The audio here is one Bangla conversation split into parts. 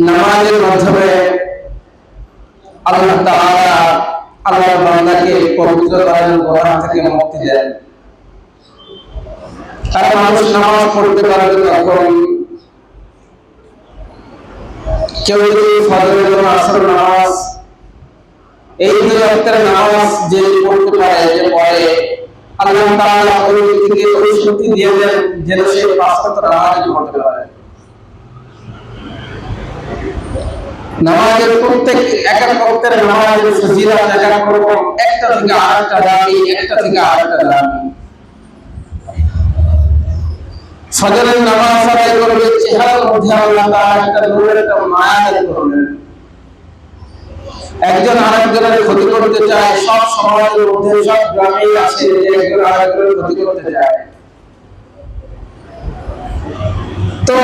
নামাজের মাধ্যমে আল্লাহ তাআলা আল্লাহর বান্দাকে পবিত্র করেন, গুনাহ থেকে মুক্তি দেন। আর মানুষ নামাজ পড়তে পারবে তখন কেউ যদি ফজরের এবং আসর নামাজ এই দুই ওয়াক্তের নামাজ যে পড়তে পারে, যে পড়ে, আল্লাহ তাআলা ওই ব্যক্তিকে ওই শক্তি দিয়ে দেন যেন সে পাঁচ ওয়াক্ত নামাজ পড়তে পারে। নামাজের প্রত্যেক এক এক ওয়াক্তের নামাজের ফজিলত এক এক রকম, একটা থেকে আরেকটা দামি, একটা থেকে আরেকটা দামি। ফজরের নামাজ আদায় করবে, চেহারার মধ্যে আল্লাহ তাআলা একটা নূরের একটা মায়া দান করবেন। একজন আরেকজনের ক্ষতি করতে চায়, সব সমাজের মধ্যে সব গ্রামেই আছে যে একজন আরেকজনের ক্ষতি করতে চায়। তো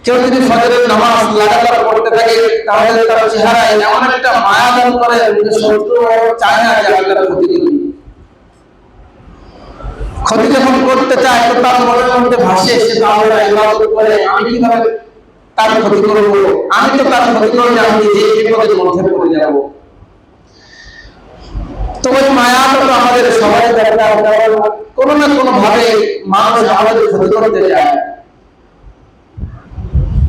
কেউ যদি ফজরের নামাজ লাগাতার পড়তে থাকে তাহলে তার চেহারায় এমন একটা মায়া দান করে যে শত্রু চায় না যে আমি তার ক্ষতি করি। ক্ষতি যখন করতে চায় তো তার মনের মধ্যে ভাসে, সে তাহলে ইবাদত করে আমি কিভাবে তার ক্ষতি করব, আমি তো তার ক্ষতি করলে আমি যে বিপদের মধ্যে পড়ে যাব। তো ওই মায়াটা তো আমাদের সবাই দরকার, কারণ কোনো না কোনো ভাবে মানুষ আমাদের ক্ষতি করতে চায়।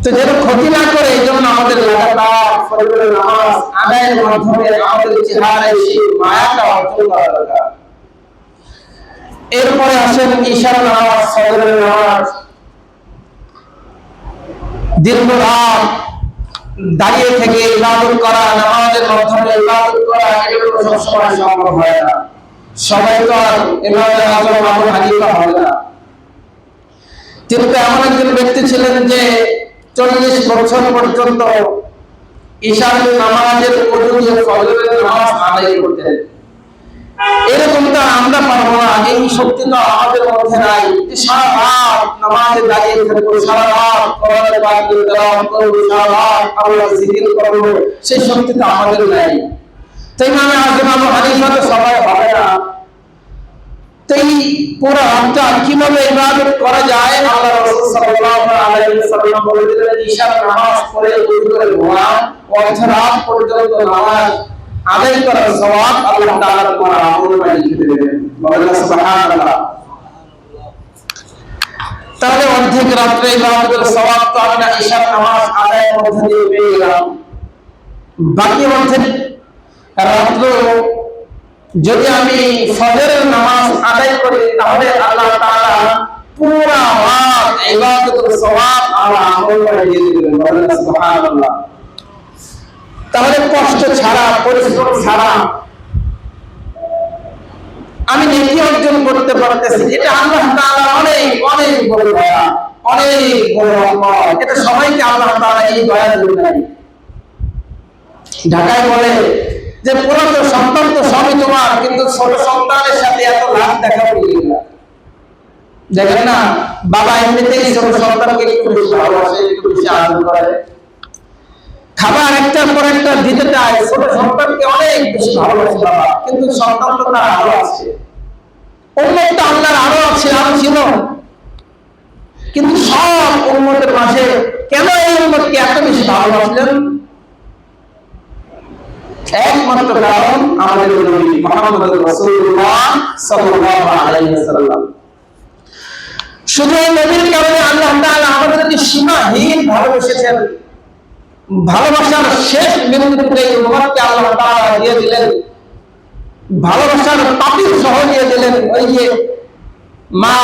তো যেন ক্ষতি না করে এই জন্য আমাদের লাগাতার ফজরের নামাজ আদায়ের মাধ্যমে আমাদের চেহারায় সেই মায়াটা অর্জন করা দরকার। এরপরে আসেন ঈশার নামাজ, ফজরের নামাজ। দীর্ঘ রাত দাঁড়িয়ে থেকে ইবাদত করা, নামাজের মাধ্যমে ইবাদত করা, এগুলো সবসময় সম্ভব হয় না। সবাই তো আর ইমাম আযম আবু হানিফা হয় না। তিনি তো এমন একজন ব্যক্তি ছিলেন যে 40 বছর পর্যন্ত ঈশার নামাজের ওযু দিয়ে ফজরের নামাজ আদায় করতেন। এরকমটা আমরা পারবো না, এই শক্তি তো আমাদের মধ্যে নাই যে সারা রাত নামাজে দাঁড়িয়ে থাকবো, সারা রাত কোরআনের পাঠ তেলাওয়াত করব, সারা রাত আল্লাহর জিকির করব, সেই শক্তি তো আমাদের নাই। তাই ইমাম আযম আবু হানিফা তো সবাই হবে না। তাই পুরো রাতটা কিভাবে ইবাদত করা যায় আল্লাহ রাসূল সাল্লাল্লাহু আলাইহি ওয়াসাল্লাম বলে দিলেন, ঈশার নামাজ পড়ে ওযু করে ঘুমাও, অর্ধরাত পর্যন্ত নামাজ আদায় করার সওয়াব আল্লাহ তাআলা তোমার আমলনামায় লিখে দেবেন। বলেন সুবহানাল্লাহ। তাহলে অর্ধেক রাত্রে ইবাদতের সওয়াব তো আমরা ঈশার নামাজ আদায়ের মধ্যে দিয়ে পেয়ে গেলাম। বাকি অর্ধেক রাত্র যদি আমি ফজরের নামাজ আদায় করি তাহলে আল্লাহ তাআলা পুরো রাত ইবাদতের সওয়াব আমার আমলনামায় দিয়ে দিবেন। বলেন সুবহানাল্লাহ। তাহলে কষ্ট ছাড়া, পরিশ্রম ছাড়া আমি নেকি অর্জন করতে পারতেছি, এটা আল্লাহ তাআলা অনেক অনেক বড় দয়া, অনেক বড় রহমত। এটা সবাইকে আল্লাহ তাআলা এই দয়া দেন নাই। ঢাকায় বলে যে পুরো সন্তান তো সবই তোমার, কিন্তু ছোট সন্তানের সাথে এত লাভ দেখা পেয়ে না। দেখেন না, বাবা এমনিতেই ছোট সন্তানকে একটু বেশি ভালোবাসে, একটু বেশি আদর করে, খাবার একটার পর একটা দিতে চায়, ছোট সন্তানকে অনেক বেশি ভালোবাসে বাবা, কিন্তু সন্তান তো তার আরো আছে, উম্মত আল্লাহর আরো আছে, আরো ছিল, কিন্তু সব উম্মতের মাঝে কেন এই উম্মতকে এত বেশি ভালোবাসলেন? একমাত্র কারণ আমাদের নবী মুহাম্মদ রাসূলুল্লাহ সাল্লাল্লাহু আলাইহি ওয়াসাল্লাম। শুধু এই নবীর কারণে আল্লাহ তাআলা আমাদেরকে সীমাহীন ভালোবেসেছেন। ভালোবাসার শেষ বিন্দুতে এই উম্মতকে আল্লাহ তাআলা দিয়ে দিলেন, ভালোবাসার পাতিল সহ দিয়ে দিলেন। ওই যে মা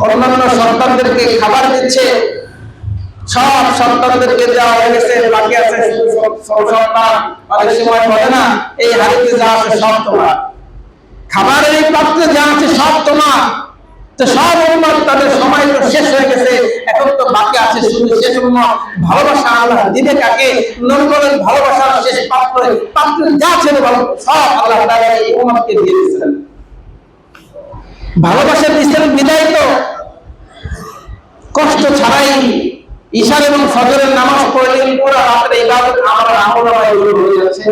অন্যান্য সন্তানদেরকে খাবার দিচ্ছে, সব সন্তানদেরকে দেওয়া হয়ে গেছে, বাকি আছে সন্তান। অনেক সময় বলে না, এই হাড়িতে যা আছে সব তোমার, খাবারের এই পাত্রে যা আছে সব তোমার। তো সব উম্মত তাদের সময় তো শেষ হয়ে গেছে, এখন তো বাকি আছে শুধু শেষ উম্মত। ভালোবাসা আল্লাহ দিবে কাকে? নবীর ভালোবাসার শেষ পাত্রে যা ছিল সব আল্লাহ তাআলা এই উম্মতকে দিয়ে দিয়েছেন। ভালোবাসা দিয়েছেন বিদায় তো কষ্ট ছাড়াই ঈশার এবং ফজরের নামাজ পড়লে পুরো রাতের ইবাদত আমার আমলনামায় হয়ে যাচ্ছে।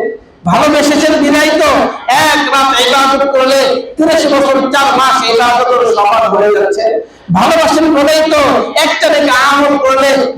ভালোবেসেছেন বিদায় তো এক রাত ইবাদত করলে 30 বছর 4 মাস ইবাদতের সমান হয়ে যাচ্ছে। ভালোবাসেন বলেই তো একটা থেকে আমল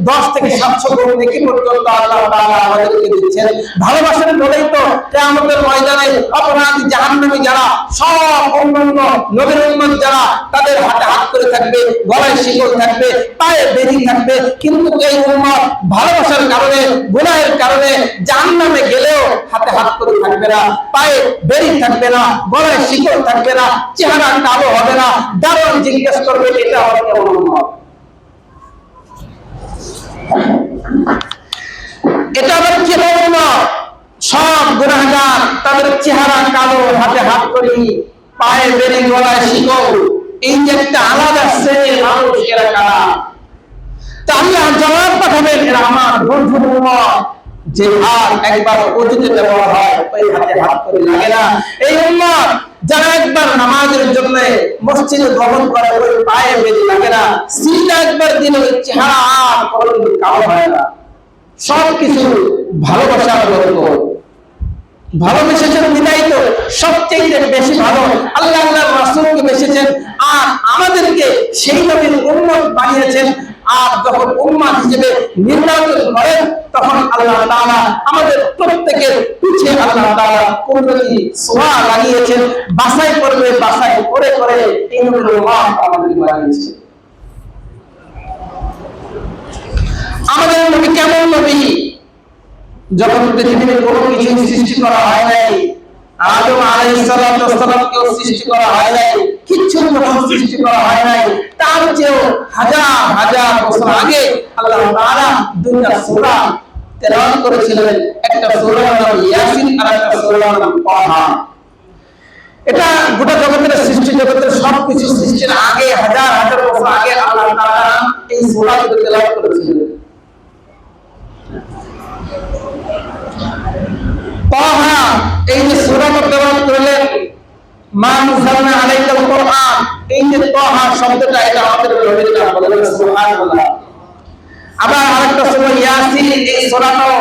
10 থেকে 700 গুণ নেকি পর্যন্ত আল্লাহ তাআলা আমাদেরকে দিচ্ছেন। ভালোবাসেন বলেই তো কিয়ামতের ময়দানে অপরাধী জাহান্নামী যারা সব অন্যান্য নবীর উম্মত যারা তাদের হাতে হাত করে থাকবে, গলায় শিকল থাকবে, পায়ে বেড়ি থাকবে, কিন্তু এই উম্মত ভালোবাসার কারণে গুনাহের কারণে জাহান্নামে গেলেও হাতে হাত করে থাকবে না, পায়ে বেড়ি থাকবে না, গলায় শিকল থাকবে না, চেহারা কালো হবে না। দারুণ জিজ্ঞেস করবে এটা আমার কেমন উম্মত, এটা আবার কেমন উম্মত? সব গুনাহগার, তাদের চেহারা কালো, হাতে হাত করি, পায়ে বেড়ি, গলায় শিকল, এই যে একটা আলাদা শ্রেণীর মানুষ, এরা কারা? তা আল্লাহ জবাব পাঠাবেন, এরা আমার বন্ধুর উম্মত। যে হাত একবার ওযুতে দেওয়া হয় ওই হাতে হাত করে লাগে না। এই উম্মত যারা একবার নামাজের জন্য মসজিদে গমন করে ওই পায়ে বেড়ি লাগে না, সিজদা একবার দিলে ওই চেহারা আর কোনদিন কালো হয় না। সবকিছু ভালোবাসার বরকত, ভালোবেসেছেন বিদায় তো সবচেয়ে বেশি ভালো আল্লাহ আল্লাহর রাসূলকে বেসেছেন, আর আমাদেরকে সেই নবীর উম্মত বানিয়েছেন। আর যখন উম্মত হিসেবে নির্বাচন করেন তখন আল্লাহ তাআলা আমাদের প্রত্যেকের পিছে আল্লাহ তাআলা কুদরতি ছোঁয়া লাগিয়েছেন, বাছাই করবে, বাছাই করে করে এই নবীর উম্মত আমাদের বানিয়েছে। আমাদের নবী কেমন নবী? যখন পৃথিবীতে কোনো কিছু সৃষ্টি করা হয় নাই, আদম আলাইহিস সালামকেও সৃষ্টি করা হয় নাই, কিচ্ছু যখন সৃষ্টি করা হয় নাই, তার চেয়েও হাজার হাজার বছর আগে আল্লাহ তাআলা দুইটা সূরা তেলাওয়াত করেছিলেন। একটা সূরার নাম ইয়াসিন আর একটা সূরার নাম তাহা। এটা গোটা জগতের সৃষ্টি, জগতের সবকিছু সৃষ্টির আগে হাজার হাজার বছর আগে আল্লাহ তাআলা এই সূরাগুলো তেলাওয়াত করেছিলেন। তাহা, এই যে সূরাটা তেলাওয়াত করলেন, মা নাযালনা আলাইকাল কোরআন, এই যে তাহা শব্দটা এটা আমাদের নবীর নাম, বলেন সুবহানাল্লাহ। আবার আরেকটা সূরা ইয়াসিন, এই সূরাটাও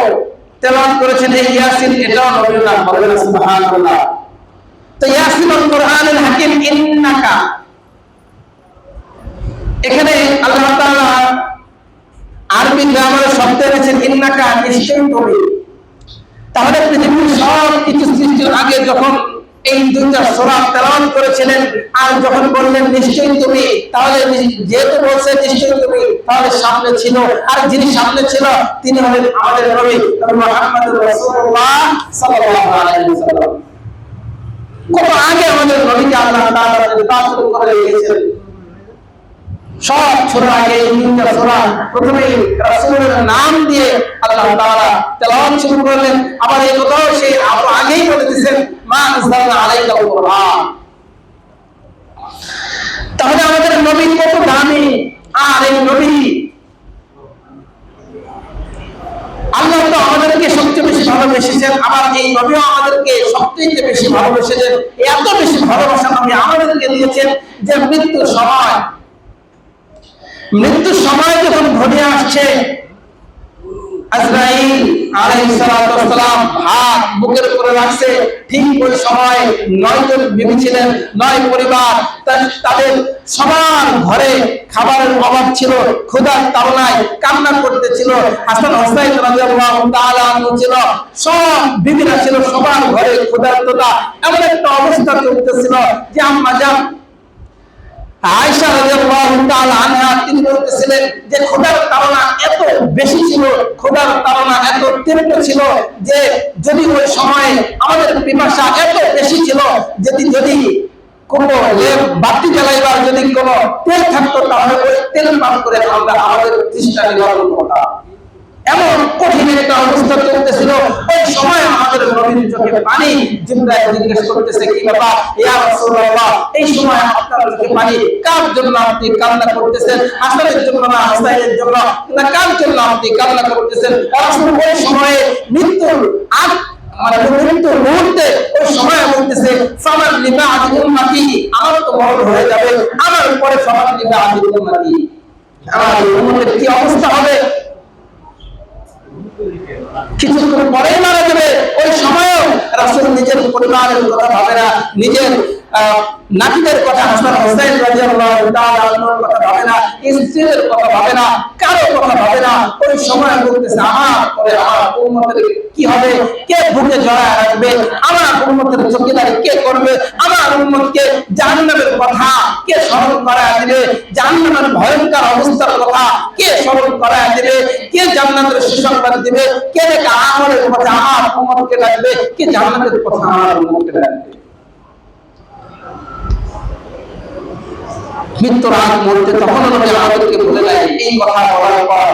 তেলাওয়াত করেছেন, এই ইয়াসিন এটাও নবীর নাম, বলেন সুবহানাল্লাহ। তো ইয়াসিনুল কোরআনুল হাকিম, ইন্নাকা, এখানে আল্লাহ তাআলা আরবি গ্রামারে শব্দ এনেছেন ইন্নাকা, নিশ্চয়ই তুমি। তাহলে পৃথিবীর সব কিছু সৃষ্টির আগে যখন এই দুইটা সূরা তেলাওয়াত করেছিলেন আর যখন বললেন নিশ্চয়ই তুমি, তাহলে যেহেতু বলছে নিশ্চয়ই তুমি, তাহলে সামনে ছিল, আর যিনি সামনে ছিল তিনি হলেন আমাদের নবী মুহাম্মদুর রাসূলুল্লাহ সাল্লাল্লাহু আলাইহি ওয়াসাল্লাম। কত আগে আমাদের নবীকে আল্লাহ তাআলা নির্বাচন করে রেখেছেন। সব সূরা আগে এই তিনটা সূরা প্রথমে রাসূলের নাম দিয়ে আল্লাহ তাআলা তেলাওয়াত শুরু করলেন। আবার এই কথাও সেই আরো আগেই বলে দিয়েছেন, মা নাযালনা আলাইকাল কোরআন। তাহলে আমাদের নবী কত দামি, আর এই নবী আল্লাহ তো আমাদেরকে সবচেয়ে বেশি ভালোবেসেছেন, আবার এই নবীও আমাদেরকে সবচেয়ে বেশি ভালোবেসেছেন। এত বেশি ভালোবাসা নবী আমাদেরকে দিয়েছেন যে মৃত্যুর সময় যখন ঘটে আসছে, আজরাইল আলাইহিস সালাম হাত বুকের উপরে রাখছে, ঠিক ওই সময় 9 জন বিবি ছিলেন, 9 পরিবার, তাদের সবার ঘরে খাবারের অভাব ছিল, ক্ষুধার তাড়নায় কান্না করতেছিল। হাসান হুসাইন রাদিয়াল্লাহু তাআলা আনহু ছিল, সব বিবিরা ছিল, সবার ঘরে ক্ষুধার্ততা, এমন একটা অবস্থা চলতেছিল যে আম্মা জান আয়েশা রাদিয়াল্লাহু তাআলা আনহা তিনি বলতেছিলেন যে ক্ষুধার তাড়না এত বেশি ছিল, ক্ষুধার তাড়না এত তীব্র ছিল যে যদি ওই সময় আমাদের পিপাসা এত বেশি ছিল, যদি কোনো বাতি জ্বালাইবার যদি কোনো তেল থাকতো তাহলে ওই তেল পান করে আমরা আমাদের তৃষ্ণা নিবারণ করতাম। এমন কঠিন একটা অবস্থা চলতেছিল। ওই সময় আমাদের নবীর চোখে পানি, জিবরাইল জিজ্ঞেস করতেছে কি ব্যাপার ইয়া রাসূলুল্লাহ, এই সময় আপনার চোখে পানি, কার জন্য আপনি কান্না করতেছেন? হাসানের জন্য না হুসাইনের জন্য না, কার জন্য আপনি কান্না করতেছেন? রাসূল ওই সময়ে মৃত্যুর মৃত্যুর মুহূর্তে ওই সময় বলতেছে সামার লিবা আদি উম্মতি, আমার তো মরণ হয়ে যাবে, আমার পরে সামার লিবা আদি উম্মতি, আমার উম্মতের কি অবস্থা হবে? কিছুক্ষণ পরেই মারা যাবে। ওই সময়ও রাসূল নিজের পরিবারের কথা ভাবে না, নিজের নাতিদের কথা, হাসান হোসেন রাদিয়াল্লাহু তাআলা আনহুর কথা ভাবে না, স্ত্রীদের কথা ভাবে না, কারো কথা ভাবে না। ওই সময় বলতেছে আমার পরে আমার উম্মতের কি হবে, কে বুকে জড়ায় রাখবে, আমার উম্মতের চৌকিদারি কে করবে, আমার উম্মতকে জাহান্নামের কথা কে স্মরণ করায় দিবে, জাহান্নামের ভয়ঙ্কর অবস্থার কথা কে স্মরণ করায় দিবে, কে জান্নাতের সুসংবাদ দিবে, কে দেখে আমলের কথা আমার উম্মতকে ডাকবে, কে জান্নাতের কথা আমার উম্মতকে ডাকবে। মৃত্যুর আগ মুহূর্তে তখন নবী আমাদেরকে বলে দেয় এই কথা বলার পর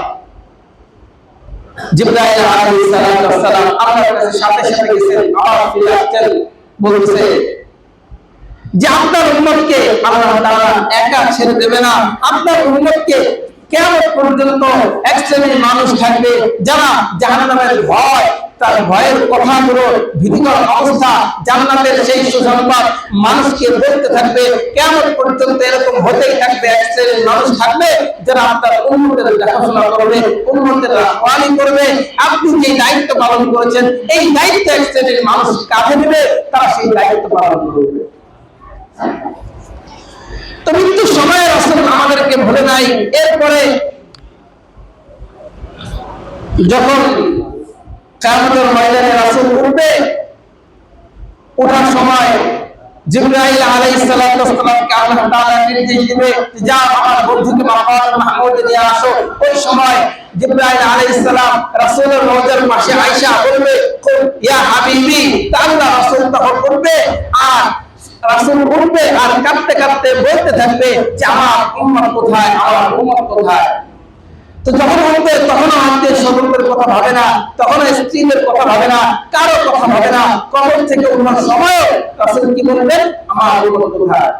জিবরাইল আলাইহিস সালাম আল্লাহর কাছে সাথে সাথে গেছেন, আবার ফিরে আসছেন, বলছে যে আপনার উম্মতকে আল্লাহ তাআলা একা ছেড়ে দেবে না। আপনার উম্মতকে কিয়ামত পর্যন্ত এক শ্রেণীর মানুষ থাকবে যারা জাহান্নামের ভয়, তার ভয়ের কথাগুলো, ভীতিকর অবস্থা, জান্নাতের সেই সুসংবাদ মানুষকে বলতে থাকবে। কিয়ামত পর্যন্ত এরকম হতেই থাকবে, এক শ্রেণীর মানুষ থাকবে যারা আপনার উম্মতের দেখাশোনা করবে, উম্মতের রক্ষালি করবে। আপনি যে দায়িত্ব পালন করেছেন এই দায়িত্ব এক শ্রেণীর মানুষ কাঁধে নেবে, তারা সেই দায়িত্ব পালন করবে। তো মৃত্যুর সময় রাসূল আমাদেরকে ভুলে নাই। এরপরে যখন কিয়ামতের ময়দানে রাসূল উঠবে, ওঠার সময় জিবরাইল আলাইহিস সালামকে আল্লাহ তাআলা নির্দেশ দিবে যা আমার বন্ধুকে মাকাম মাহমুদে নিয়ে আসো। ওই সময় জিবরাইল আলাইহিস সালাম রাসূলের রওজার পাশে আয়েশা বলবে ইয়া হাবিবি, তা আল্লাহ রাসূল তখন উঠবে আর রাসূল উঠবে আর কাঁদতে কাঁদতে বলতে থাকবে যে আমার উম্মত কোথায়, আমার উম্মত কোথায়। তো যখন উঠবে তখন আত্মীয় স্বজনদের কথা ভাবে না, তখন স্ত্রীদের কথা ভাবে না, কারো কথা ভাবে না। কবর থেকে উঠার সময় রাসূল কি বলবেন, আমার উম্মত কোথায়।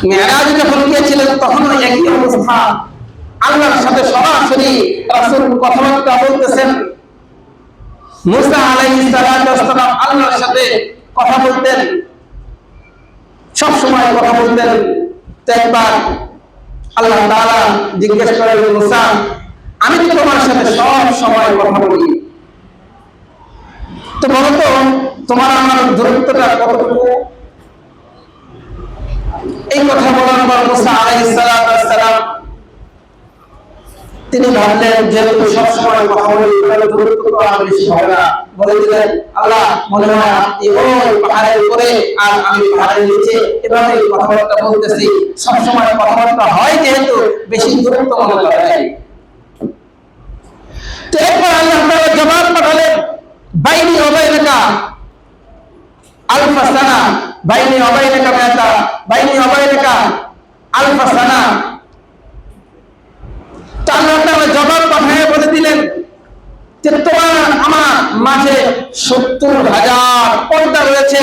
মেরাজে যখন গিয়েছিলেন তখন একই অবস্থা, আল্লাহর সাথে সরাসরি রাসূল কথাবার্তা বলতেছেন। মুসা আলাইহিস সালাম আল্লাহর সাথে কথা বলতেন, সব সময় কথা বলতেন। তো একবার আল্লাহ তাআলা জিজ্ঞেস করেন, মুসা আমি তো তোমার সাথে সব সময় কথা বলি, তো বলো তো তোমার আমার দূরত্বটা কতটুকু। এই কথা বলার পর মুসা আলাইহিস সালাম তিনি ভাবলেন যেহেতু সবসময় কথা বলি তাহলে দূরত্ব তো আর বেশি হবে না। বলে দিলেন, আল্লাহ মনে হয় আপনি ওই পাহাড়ের উপরে আর আমি পাহাড়ের নিচে, এভাবে কথাবার্তা বলতেছি। সবসময় কথাবার্তা হয় যেহেতু বেশি দূরত্ব মনে করা যায়। তো এরপর আল্লাহ তাআলা জবাব পাঠালেন, বাইনি ওয়া বাইনাকা আলফা সানা, বাইনি ওয়া বাইনাকা মিআতা, বাইনি ওয়া বাইনাকা আলফা সানা। আল্লাহ তাআলা জবাব পাঠিয়ে বলে দিলেন যে তোমার আমার মাঝে ৭০,০০০ পর্দা রয়েছে,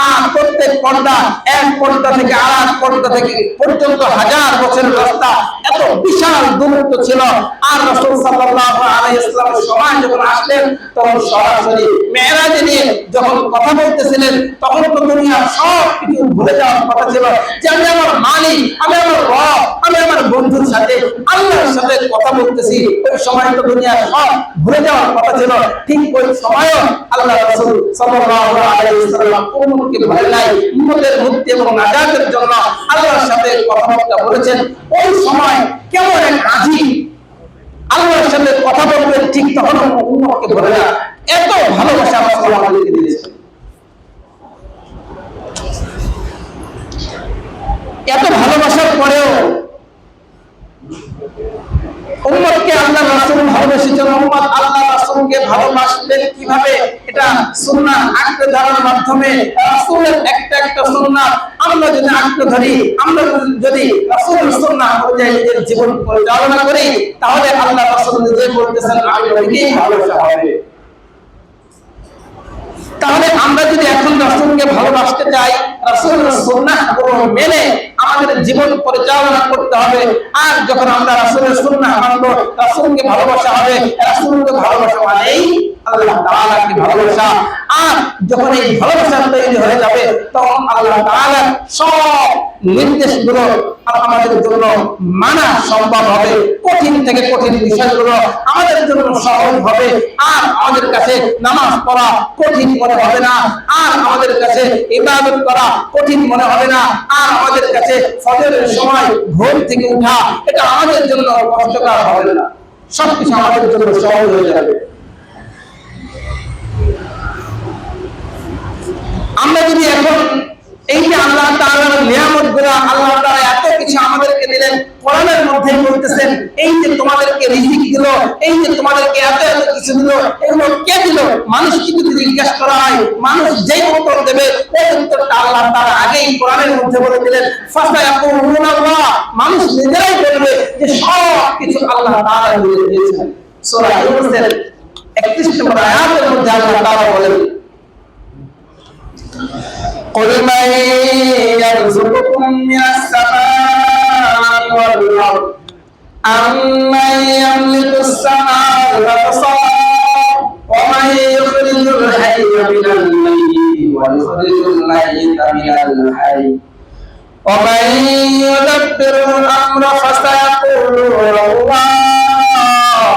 আর প্রত্যেক পর্দা এক পর্দা থেকে আরেক পর্দা থেকে পর্যন্ত ১০০০ বছরের রাস্তা, এত বিশাল দূরত্ব ছিল। আর রাসূল সাল্লাল্লাহু আলাইহি ওয়াসাল্লামের সময় যখন আসলেন তখন সরাসরি মেরাজে নিয়ে যখন কথা বলতেছিলেন তখন তো দুনিয়ার সব কিছু ভুলে যাওয়ার কথা ছিল যে আমি আমার মালিক, আমি আমার রব, আমি আমার বন্ধুর সাথে আল্লাহর সাথে কথা বলতেছি। ওই সময় তো দুনিয়ার সব ভুলে যাওয়ার কথা ছিল। ঠিক ওই সময়ও আল্লাহ রাসূল সাল্লাল্লাহু আলাইহি ওয়াসাল্লাম উম্মতকে ভয় নাই, উম্মতের মুক্তি এবং নাজাতের জন্য আল্লাহর সাথে কথাবার্তা বলেছেন। ওই সময় কেমন এক আজিব আল্লাহর সাথে কথা বলবেন, ঠিক তখন উম্মতকে ভয় না। এত ভালোবাসা রাসূল আমাদেরকে দিয়েছেন, এত ভালোবাসার পরেও উম্মতকে আল্লাহ রাসূল ভালোবেসেছেন। উম্মত আল্লাহ রাসূলকে ভালোবাসবেন কিভাবে, এটা সুন্নাহ আঁকড়ে ধরার মাধ্যমে। রাসূলের একটা একটা সুন্নাহ আমরা যদি আঁকড়ে ধরি, আমরা যদি রাসূলের সুন্নাহ অনুযায়ী নিজের জীবন পরিচালনা করি, তাহলে আল্লাহ রাসূল নিজে বলতেছেন আমি নবীকে ভালোবাসা হবে। তাহলে আমরা যদি এখন রাসূলকে ভালোবাসতে চাই রাসূলের সুন্নাহগুলো মেনে আমাদের জীবন পরিচালনা করতে হবে। আর যখন আমরা রাসূলের সুন্নাহ মানব, রাসূলকে ভালোবাসা হবে। রাসূলকে ভালোবাসা মানেই আল্লাহ তাআলাকে ভালোবাসা। আর যখন এই ভালোবাসা তৈরি হয়ে যাবে, তখন আল্লাহ তাআলার সব নির্দেশগুলো আমাদের জন্য মানা সম্ভব হবে। কঠিন থেকে কঠিন বিষয়গুলো আমাদের জন্য সহজ হবে। আর আমাদের কাছে নামাজ পড়া কঠিন মনে হবে না। আর আমাদের কাছে ইবাদত করা কঠিন মনে হবে না। আর আমাদের কাছে ফজরের সময় ঘুম থেকে ওঠা এটা আমাদের জন্য কষ্টকর হবে না। সবকিছু আমাদের জন্য সহজ হয়ে যাবে। আমরা যদি এখন এই যে আল্লাহ তাআলার নিয়ামতগুলো, আল্লাহ তাআলা এত কিছু আমাদেরকে দিলেন, কোরআনের মধ্যে বলতেছেন এই যে তোমাদেরকে রিজিক দিল, এই যে তোমাদেরকে এত এত কিছু দিল, এগুলো কে দিল? মানুষকে যদি জিজ্ঞাসা করা হয়, মানুষ যেই উত্তর দেবে ওই উত্তরটা আল্লাহ তাআলা আগেই কোরআনের মধ্যে বলে দিলেন। ফাসায়াকুলুনাল্লাহ, মানুষ নিজেরাই বলবে যে সব কিছু আল্লাহ তাআলা দিয়েছেন। সূরা ইউনূসের 31 নম্বর আয়াতের মধ্যে আল্লাহ তাআলা বলেন, قل من يرزقكم من السماء والأرض أمن يملك السمع والأبصار ومن يخرج الحي من الميت ويخرج الميت من الحي ومن يدبر الأمر فسيقولون الله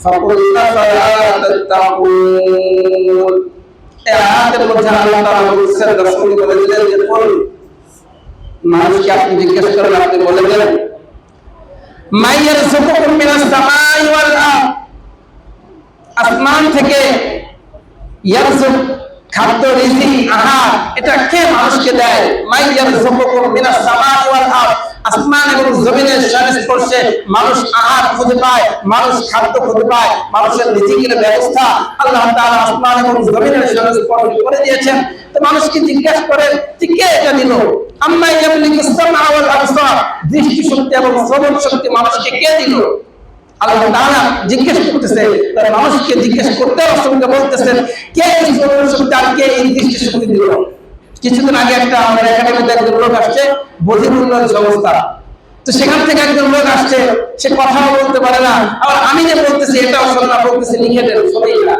فقل أفلا تتقون। মানুষকে আপনি জিজ্ঞেস করেন, আপনি বলে দেন মাইয়ার সুকুকুম মিনাস সামাই ওয়াল আরদ, আসমান থেকে ইয়ারযুক খাদ্য রিজিক আহার এটা কে মানুষকে দেয়? মাইয়ার সুকুকুম মিনাস সামাই ওয়াল আরদ, আসমান এবং জমিনের সংস্পর্শে মানুষ আহার খুঁজে পায়, মানুষ খাদ্য খুঁজে পায়, মানুষের রিজিকের ব্যবস্থা আল্লাহ তাআলা আসমান এবং জমিনের সংস্পর্শে করে দিয়েছেন। তো মানুষকে জিজ্ঞাসা করেন যে কে এটা দিল? আম্মা ইয়ামলিকুস সামআ ওয়াল আবসার, দৃষ্টি শক্তি এবং শ্রবণ শক্তি মানুষকে কে দিল? আল্লাহ তাআলা জিজ্ঞেস করতেছে। তার মানুষকে জিজ্ঞেস করতে রাসূলকে বলতেছেন কে এই শ্রবণ শক্তি আর কে এই দৃষ্টি শক্তি দিল? কিছুদিন আগে একটা আমাদের একাডেমিতে একজন লোক আসছে, বধিরুল্লাহর সংস্থা। তো সেখান থেকে একজন লোক আসছে, সে কথাও বলতে পারে না, আবার আমি যে বলতেছি এটাও শোনে না, বলতেছি লিখে দেন, শোনেই না,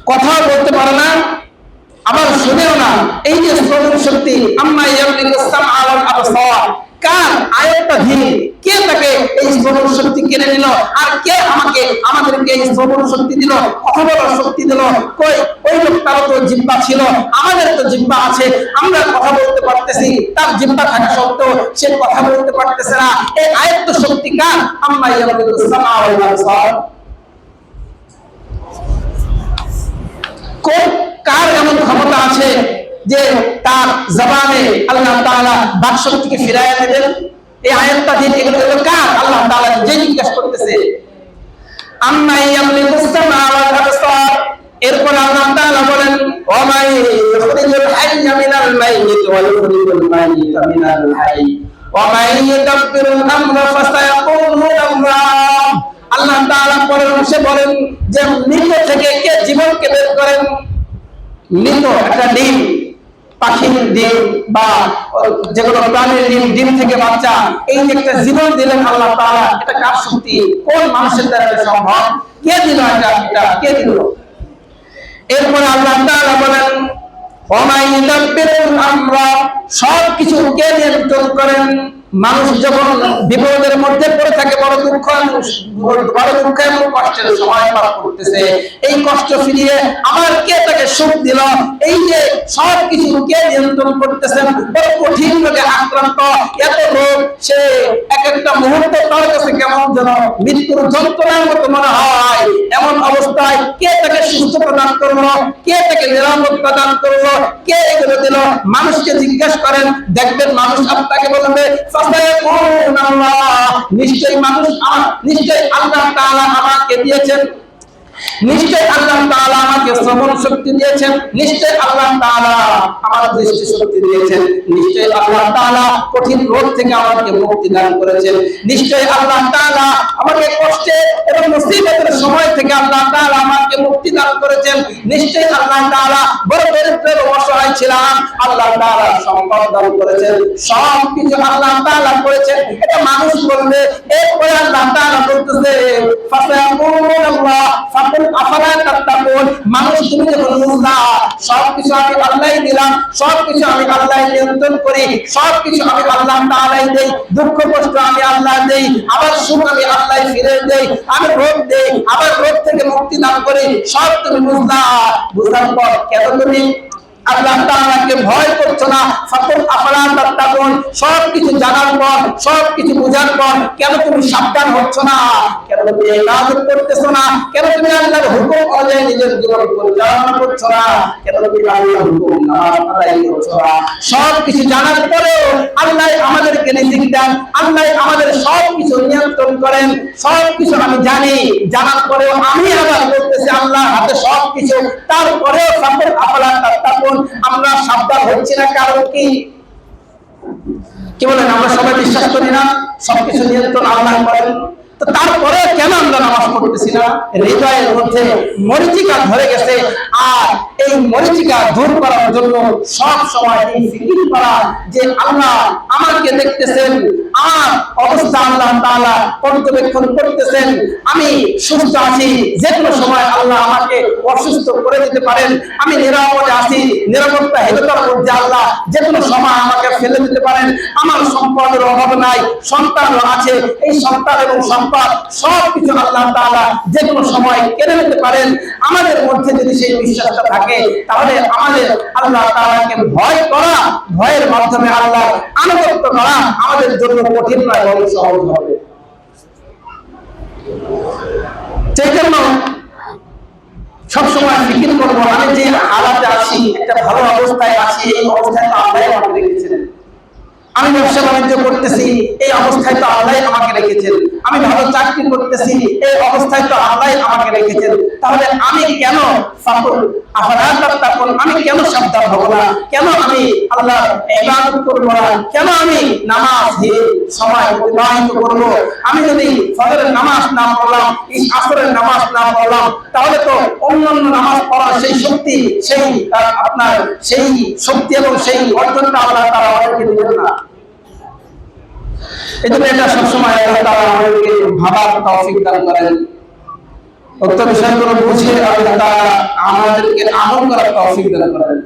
কথাও বলতে পারে না, আবার শুনেও না। এই যে শ্রবণ শক্তি, আম্মা ইয়ামলিকুস সামআ ওয়াল আবসার, কার আয়াতধীন? কে তাকে এই শ্রবণ শক্তি কেড়ে নিল? আর কে আমাদেরকে এই শ্রবণ শক্তি দিল, কথা বলার শক্তি দিল? কই ওই লোকটারও তো জিহ্বা ছিল, আমাদের তো জিহ্বা আছে, আমরা কথা বলতে পারতেছি, তার জিহ্বা থাকা সত্ত্বেও সে কথা বলতে পারতেছে না। এই আয়াত শক্তি কার? আম্মা ইয়ামলিকুস সামআ ওয়াল আবসার, কার এমন ক্ষমতা আছে যে তার জবানে আল্লাহ তাআলা বাক শক্তিকে ফিরাইয়া দেবেন? এই আয়াতটা দিয়ে এগুলো কার? আল্লাহ তাআলা যে জিজ্ঞাসা করতেছে আম্মা ইয়ামলিকুস সামআ ওয়াল আবসার। এরপর আল্লাহ তাআলা বলেন ওয়া মান ইখরিজুল হাইয়্যা মিনাল মাইয়িত ওয়া ইখরিজুল মাইয়িতা মিনাল হাইয়্য ওয়া মান ইউদাব্বিরুল আমরা ফাসায়াকুলুনা আল্লাহ। আল্লাহ তাআলা পরের অংশে বলেন যে মৃত থেকে কে জীবনকে বের করেন? মৃত একটা ডিম, পাখির ডিম বা যেগুলো প্রাণীর ডিম থেকে বাচ্চা, এই যে একটা জীবন দিলেন আল্লাহ তাআলা, এটা কার শক্তি? কোন মানুষের দ্বারা সম্ভব? কে দিল এটা কে দিল? এরপর আল্লাহ তাআলা বলেন ওয়া মান ইউদাব্বিরুল আমরা, সবকিছু কে নিয়ন্ত্রণ করেন? মানুষ যখন বিপদের মধ্যে পড়ে থাকে, বড় দুঃখ এবং কষ্টের সময় পার করতেছে, এই কষ্ট ফিরিয়ে আবার কে তাকে সুখ দিল? এই যে সবকিছু কে নিয়ন্ত্রণ করতেছেন? বড় কঠিন রোগে আক্রান্ত, এত রোগ, সে এক একটা মুহূর্ত তার কাছে কেমন যেন মৃত্যুর যন্ত্রণার মতো মনে হয়। এমন অবস্থায় কে তাকে সুস্থ প্রদান করলো? কে তাকে নিরাপত্তা দান করলো? কে এগুলো দিল? মানুষকে জিজ্ঞাসা করেন, দেখবেন মানুষ আপনাকে বলবে নিশ্চয়ই মানুষ নিশ্চয়ই আল্লাহ তাআলা আমাকে দিয়েছেন। নিশ্চয় আল্লাহ তাআলা আমাকে শ্রবণ শক্তি দিয়েছেন, নিশ্চয় আল্লাহ তাআলা আমার দৃষ্টি শক্তি দিয়েছেন, নিশ্চয় আল্লাহ তাআলা কঠিন রোগ থেকে আমাকে মুক্তি দান করেছেন, নিশ্চয় আল্লাহ তাআলা আমাকে কষ্টে এবং মুসিবতের সময় থেকে আল্লাহ তাআলা আমাকে মুক্তি দান করেছেন, নিশ্চয় আল্লাহ তাআলা বড় দরিদ্র অসহায় ছিলাম, আল্লাহ তাআলা সম্পদ দান করেছেন, সব কিছু আল্লাহ তাআলা করেছেন। এটা মানুষ বলবে, এরপরে আল্লাহ তাআলা বলতেছে ফাসায়াকুলুল্লাহ ফাকুল আফালা তাত্তাকুন, মানুষ তুমি যখন বুঝলা সবকিছু আমি আল্লাহই দিলাম, সবকিছু আমি আল্লাহই নিয়ন্ত্রণ করি, সবকিছু আমি আল্লাহ তাআলাই দেই, দুঃখ কষ্ট আমি আল্লাহ দেই, আবার সুখ আমি আল্লাহই ফিরে দেই, আমি রোগ দেই, আবার রোগ থেকে মুক্তি দান করি, সব তুমি বুঝলা। বুঝার পর কেন তুমি আল্লাহ তাআলাকে ভয় করছো না? ফাকুল আফালা তাত্তাকুন, সবকিছু জানার পর, সবকিছু বুঝার পর কেন তুমি সাবধান হচ্ছ না? কেন তুমি ইবাদত করতেছো না? কেন তুমি আল্লাহর হুকুম অনুযায়ী নিজের জীবন পরিচালনা করছো না? কেন তুমি আল্লাহর হুকুম নামাজ আদায় করছো না? সবকিছু জানার পরেও আল্লাহ আমাদেরকে রিজিক দেন, আল্লাহ আমাদের সবকিছু নিয়ন্ত্রণ করেন, সবকিছু আমি জানি, জানার পরেও আমি আবার বলতেছি আল্লাহর হাতে সবকিছু, তারপরেও ফাকুল আফালা তাত্তাকুন আমরা সাবধান হচ্ছি না। কারণ কি? কি বলেন? আমরা সবাই বিশ্বাস করি না সবকিছু নিয়ন্ত্রণ আল্লাহ করেন, তো তারপরে কেন আমরা নামাজ পড়তেছি না? হৃদয়ের মধ্যে মরিচিকা ধরে গেছে, আর এই মরিচিকা দূর করার জন্য সব সময় এই ফিকির করা যে আল্লাহ আমাকে দেখতেছেন, আমার অবস্থা আল্লাহ তাআলা পর্যবেক্ষণ করতেছেন, আমি সুস্থ আছি, যে কোনো সময় আল্লাহ আমাকে অসুস্থ করে দিতে পারেন, আমি নিরাপদে আছি, নিরাপত্তাহীনতার মধ্যে আল্লাহ যে কোনো সময় আমাকে ফেলে দিতে পারেন, আমার সম্পদের অভাব নাই, সন্তান আছে, এই সন্তান এবং সম্পদ সবকিছু আল্লাহ তাআলা যে কোনো সময় কেড়ে নিতে পারেন। আমাদের মধ্যে যদি সেই বিশ্বাসটা থাকে, তাহলে আমাদের আল্লাহ তাআলাকে ভয় করা, ভয়ের মাধ্যমে আল্লাহ আনুগত্য করা আমাদের জন্য কঠিন নয়, বরং সহজ হবে। সেই জন্য সবসময় ফিকির করবো, আমি যে হালাতে আছি, একটা ভালো অবস্থায় আছি, এই অবস্থায় তো আল্লাহ আমাকে রেখেছিলেন। আমি ব্যবসা বাণিজ্য করতেছি, এই অবস্থায় তো আল্লাহ আমাকে রেখেছেন। আমি ভালো চাকরি করতেছি, এই অবস্থায় তো আল্লাহ আমাকে রেখেছেন। তাহলে আমি কেন ফাকুল আফালা তাত্তাকুন, আমি কেন সাবধান হব না? কেন আমি আল্লাহর ইবাদত করব না? কেন আমি নামাজ দিয়ে সময় অতিবাহিত করব? আমি যদি ফজরের নামাজ না পড়লাম, এই আসরের নামাজ না পড়লাম, তাহলে তো অন্যান্য নামাজ পড়ার সেই শক্তি, সেই আপনার সেই শক্তি এবং সেই অর্জনটা আল্লাহ তাআলা আমাদেরকে দিবেন না। এই জন্য এটা সবসময় আল্লাহ তাআলা আমাদেরকে ভাবার তৌফিক দান করেন, উক্ত বিষয়গুলো বুঝে আল্লাহ তাআলা আমাদেরকে আমল করার তৌফিক দান করেন।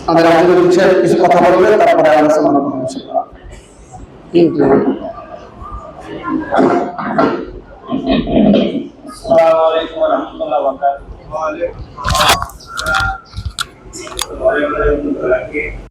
আমাদের আজকের বিষয়ে কিছু কথা বলবেন, তারপরে আলোচনা করব ইনশাআল্লাহ। আসসালামু আলাইকুম ওয়া রাহমাতুল্লাহি ওয়া বারাকাতুহু। ওয়া আলাইকুম আসসালাম ওয়া রাহমাতুল্লাহি ওয়া বারাকাতুহু।